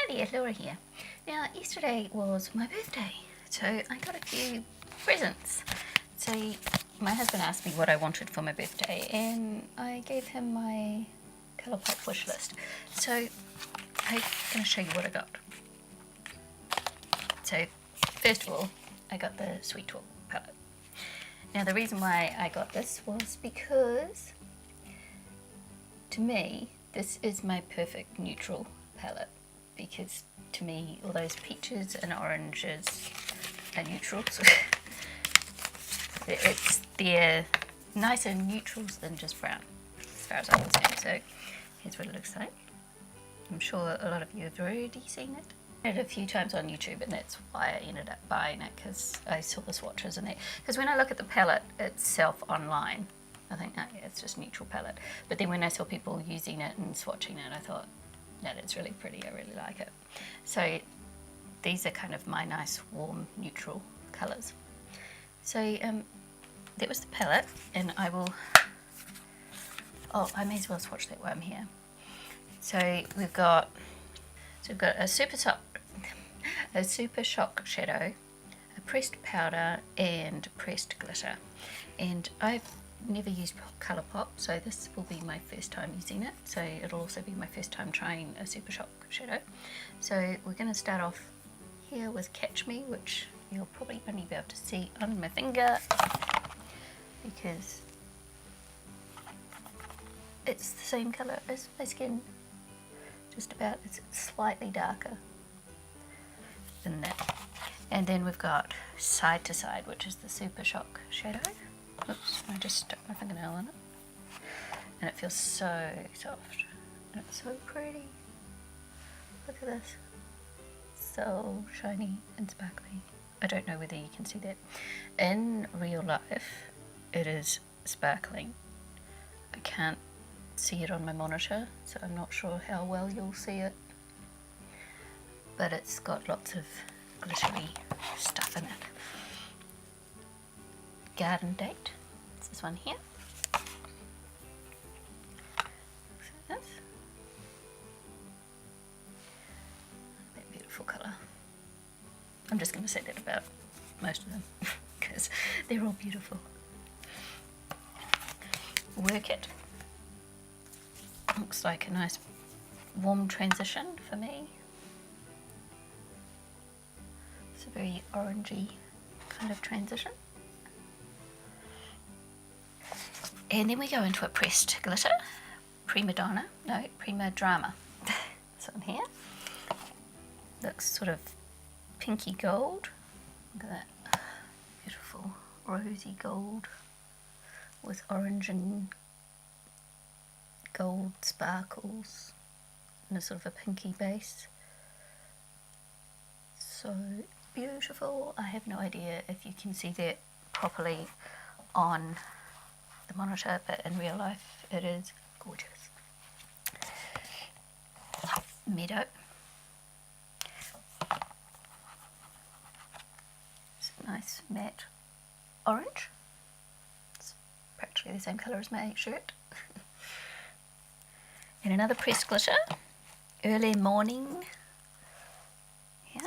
Hi there, Laura here. Now, yesterday was my birthday, so I got a few presents. So my husband asked me what I wanted for my birthday, and I gave him my Colourpop wish list. So I'm going to show you what I got. So first of all, I got the Sweet Talk palette. Now the reason why I got this was because, to me, this is my perfect neutral palette, because to me all those peaches and oranges are neutrals. They're nicer neutrals than just brown, as far as I'm concerned. So here's what it looks like. I'm sure a lot of you have already seen it. I did it a few times on YouTube, and that's why I ended up buying it, because I saw the swatches and that. Because when I look at the palette itself online, I think, oh yeah, it's just neutral palette. But then when I saw people using it and swatching it, I thought, no, that's really pretty, I really like it. So these are kind of my nice warm neutral colours. So that was the palette, and I will, I may as well swatch that while I'm here. So we've got a Super Shock shadow, a pressed powder, and pressed glitter. And I've never used Colourpop, so this will be my first time using it. So it'll also be my first time trying a Super Shock shadow. So we're going to start off here with Catch Me, which you'll probably only be able to see on my finger because it's the same colour as my skin, just about. It's slightly darker than that. And then we've got Side to Side, which is the Super Shock shadow. Oops, I just stuck my fingernail in it. And it feels so soft. And it's so pretty. Look at this. So shiny and sparkly. I don't know whether you can see that. In real life, it is sparkling. I can't see it on my monitor, so I'm not sure how well you'll see it. But it's got lots of glittery stuff in it. Garden Date. It's this one here. That beautiful colour. I'm just going to say that about most of them because they're all beautiful. Work It. Looks like a nice warm transition for me. It's a very orangey kind of transition. And then we go into a pressed glitter, Prima Drama. This one here looks sort of pinky gold. Look at that, beautiful rosy gold with orange and gold sparkles and a sort of a pinky base. So beautiful. I have no idea if you can see that properly on the monitor, but in real life it is gorgeous. Meadow. It's a nice matte orange. It's practically the same colour as my shirt. And another pressed glitter, Early Morning. Yeah.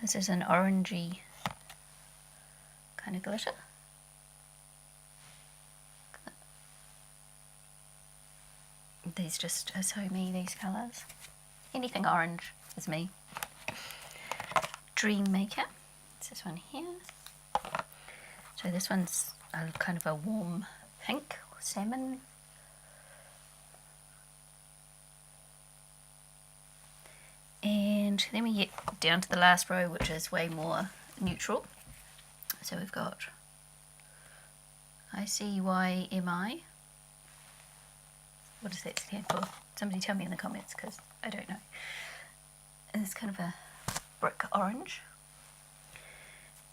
This is an orangey kind of glitter. These just are so me, these colours. Anything orange is me. Dream Maker. It's this one here. So this one's kind of a warm pink or salmon. And then we get down to the last row, which is way more neutral. So we've got ICYMI. What does that stand for? Somebody tell me in the comments, because I don't know. And it's kind of a brick orange.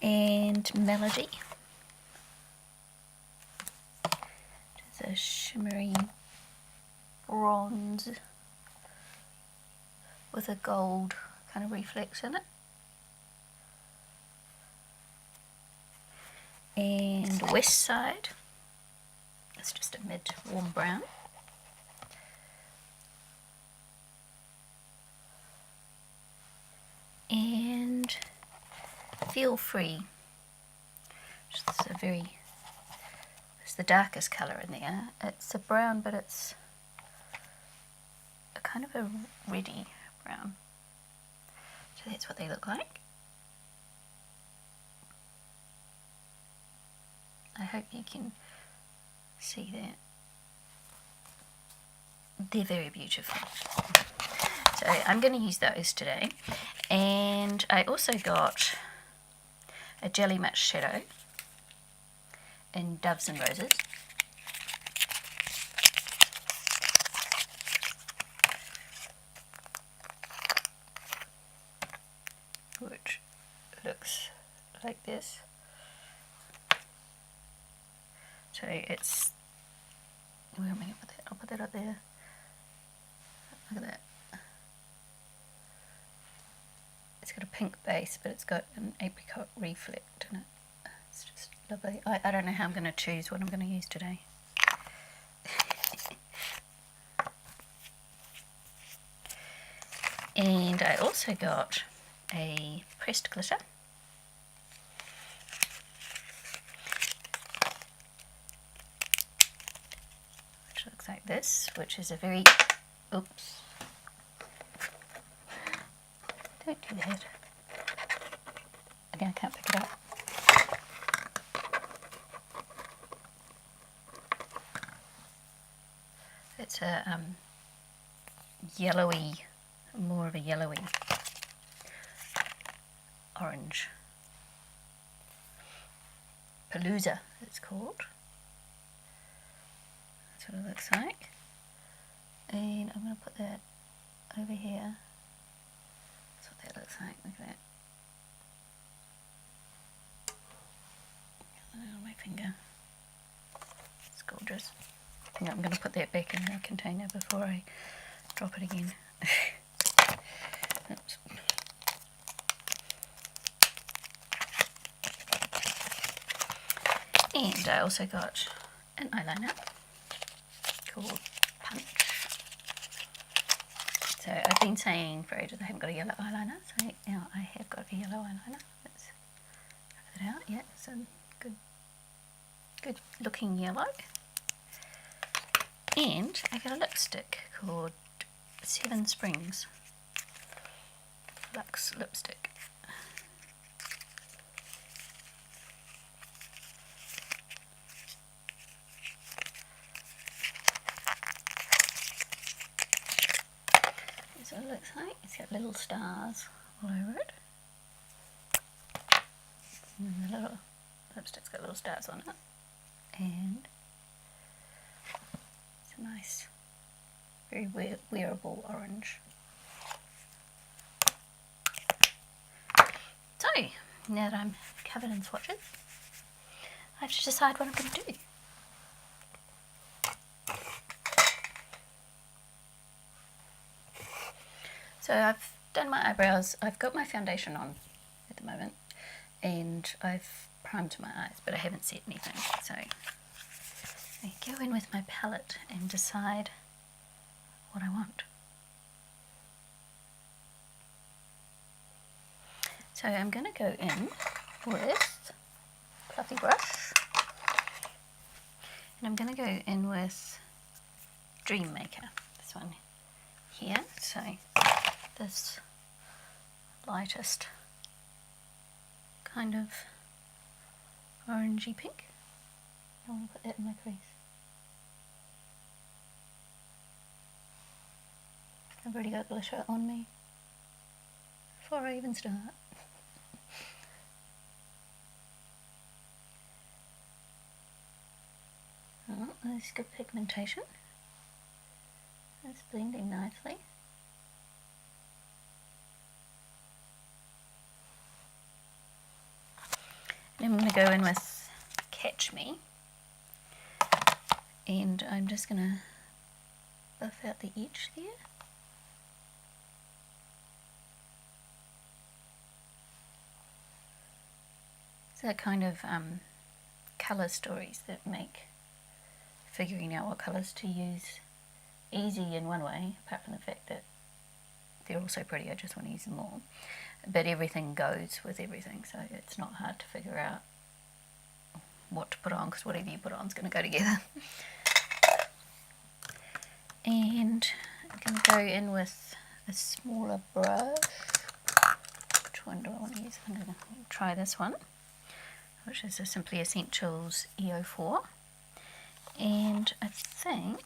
And Melody. It's a shimmery bronze with a gold kind of reflex in it. And West Side. It's just a mid warm brown. Feel Free. It's the darkest colour in there. It's a brown, but it's a kind of a reddy brown. So that's what they look like. I hope you can see that. They're very beautiful. So I'm going to use those today. And I also got a Jelly Matte Shadow in Doves and Roses. Which looks like this. So it's, where am I going to put that? I'll put that up there. Look at that. It's got a pink base, but it's got an apricot reflect in it. It's just lovely. I don't know how I'm going to choose what I'm going to use today. And I also got a pressed glitter. Which looks like this, which is a very, oops. Don't do that. Again, I can't pick it up. It's a yellowy, more of a yellowy orange. Palooza, it's called. That's what it looks like. And I'm going to put that over here. That's what that looks like. Look at that. Get that on my finger. It's gorgeous. Yeah, I'm going to put that back in the container before I drop it again. Oops. And I also got an eyeliner called Punch. So I've been saying for ages I haven't got a yellow eyeliner, so now I have got a yellow eyeliner. Let's cut it out. Yeah, it's a good looking yellow. And I got a lipstick called 7 Springs Lux lipstick. That's what it looks like. It's got little stars all over it. And the little lipstick's got little stars on it. And it's a nice, very wearable orange. So, now that I'm covered in swatches, I have to decide what I'm going to do. So I've done my eyebrows, I've got my foundation on at the moment, and I've primed my eyes, but I haven't set anything. So I go in with my palette and decide what I want. So I'm going to go in with Fluffy Brush, and I'm going to go in with Dream Maker, this one here. So this lightest kind of orangey pink. I want to put that in my crease. I've already got glitter on me before I even start. Oh, there's good pigmentation. It's blending nicely. And I'm going to go in with Catch Me, and I'm just going to buff out the edge there. So that kind of colour stories that make figuring out what colours to use easy in one way, apart from the fact that they're also pretty, I just want to use them more. but everything goes with everything, so it's not hard to figure out what to put on, because whatever you put on is going to go together. And I'm going to go in with a smaller brush. Which one do I want to use? I'm going to try this one, which is a Simply Essentials EO4. And I think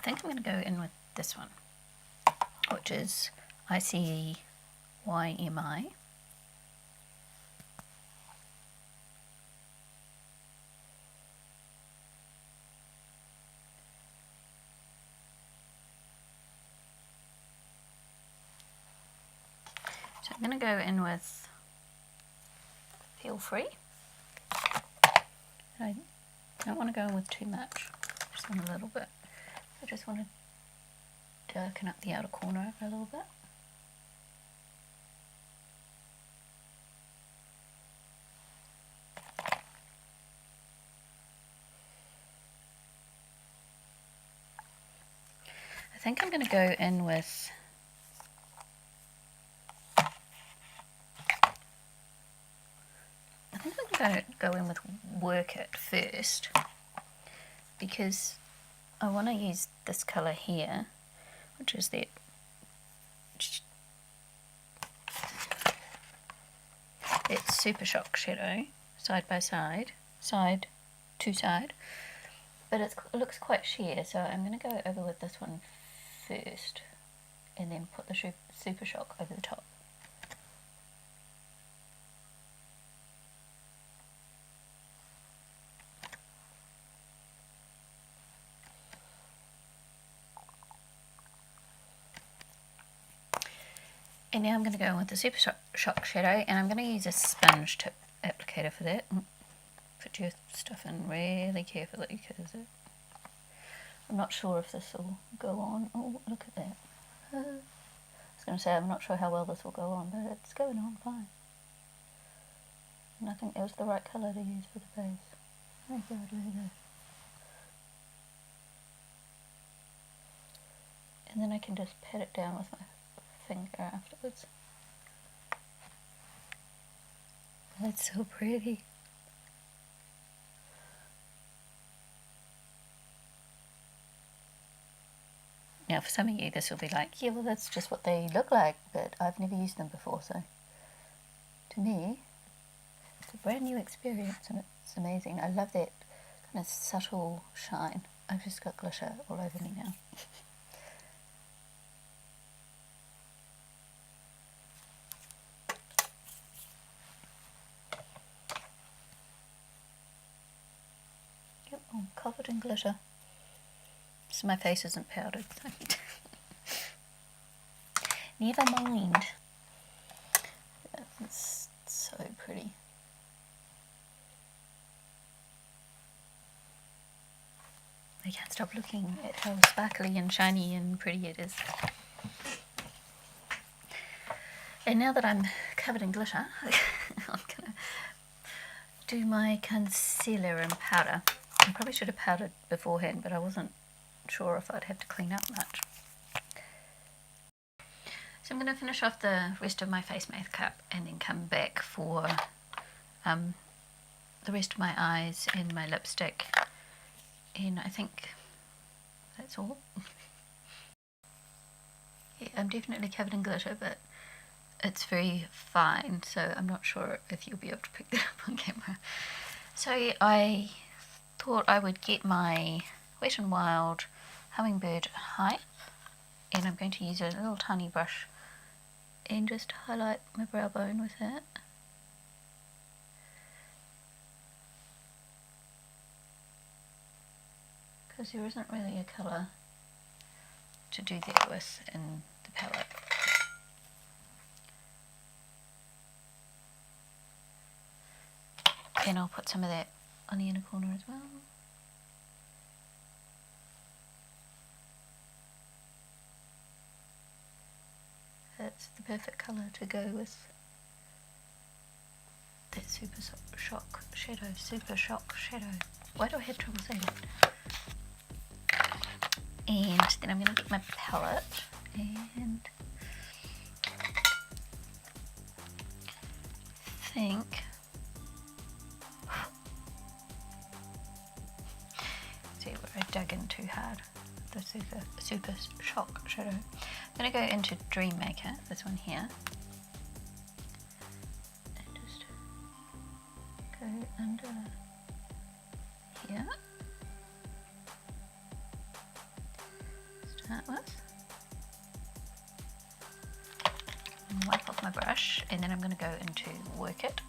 I'm going to go in with this one, which is ICEYMI. So I'm going to go in with Feel Free. I don't want to go in with too much, just want a little bit. I just want to darken up the outer corner a little bit. I think I'm going to go in with Work It first, because I want to use this colour here, which is that it's Super Shock shadow, side by side, side to side, but it looks quite sheer, so I'm going to go over with this one first and then put the Super Shock over the top. And now I'm going to go in with the Super Shock shadow, and I'm going to use a sponge tip applicator for that. Put your stuff in really carefully, because I'm not sure if this will go on. Oh, look at that. I was going to say I'm not sure how well this will go on, but it's going on fine. And I think it was the right colour to use for the base. Oh God, look at that. And then I can just pat it down with my finger afterwards. That's so pretty. Now for some of you this will be like, yeah, well that's just what they look like, but I've never used them before, so to me it's a brand new experience and it's amazing. I love that kind of subtle shine. I've just got glitter all over me now. Yep, I'm covered in glitter. So my face isn't powdered. Never mind. It's so pretty. I can't stop looking at how sparkly and shiny and pretty it is. And now that I'm covered in glitter, I'm gonna do my concealer and powder. I probably should have powdered beforehand, but I wasn't sure if I'd have to clean up much. So I'm going to finish off the rest of my face makeup and then come back for the rest of my eyes and my lipstick, and I think that's all. Yeah, I'm definitely covered in glitter, but it's very fine, so I'm not sure if you'll be able to pick that up on camera. So I thought I would get my Wet n Wild Hummingbird Hype, and I'm going to use a little tiny brush and just highlight my brow bone with it. Because there isn't really a colour to do that with in the palette. And I'll put some of that on the inner corner as well. That's the perfect colour to go with that Super Shock Shadow. Super Shock Shadow. Why do I have trouble saying that? And then I'm going to get my palette and think. See where I dug in too hard. The Super Shock Shadow. I'm going to go into Dream Maker, this one here. And just go under here. Start with. And wipe off my brush, and then I'm going to go into Work It.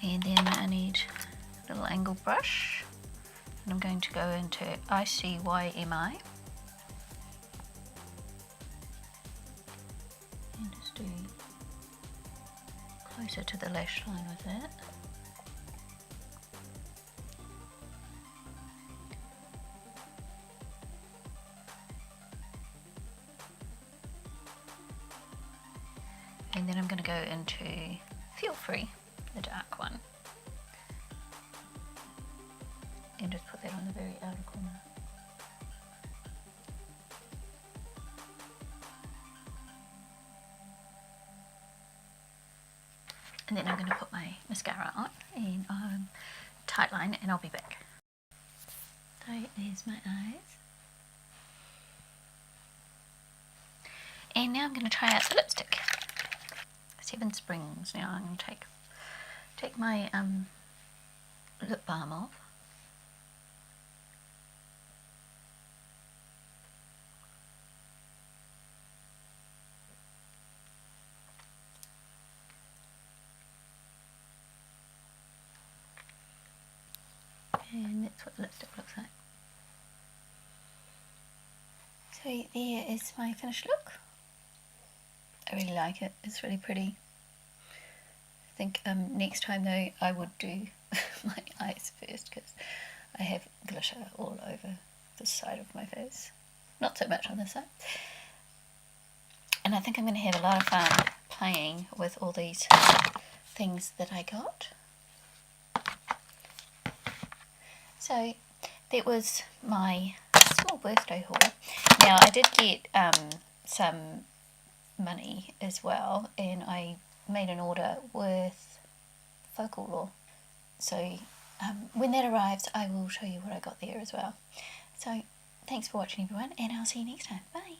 And then I need a little angle brush, and I'm going to go into ICYMI and just do closer to the lash line with that. And then I'm going to go into Feel Free, the dark one, and just put that on the very outer corner. And then I'm going to put my mascara on and tight line, and I'll be back. So there's my eyes. And now I'm going to try out the lipstick. Seven Springs. Now I'm going to take my lip balm off. And that's what the lipstick looks like. So there is my finished look. I really like it. It's really pretty. I think next time though I would do my eyes first, because I have glitter all over this side of my face. Not so much on this side. And I think I'm going to have a lot of fun playing with all these things that I got. So that was my small birthday haul. Now I did get some money as well, and I made an order with Folklore. So when that arrives, I will show you what I got there as well. So thanks for watching everyone, and I'll see you next time. Bye.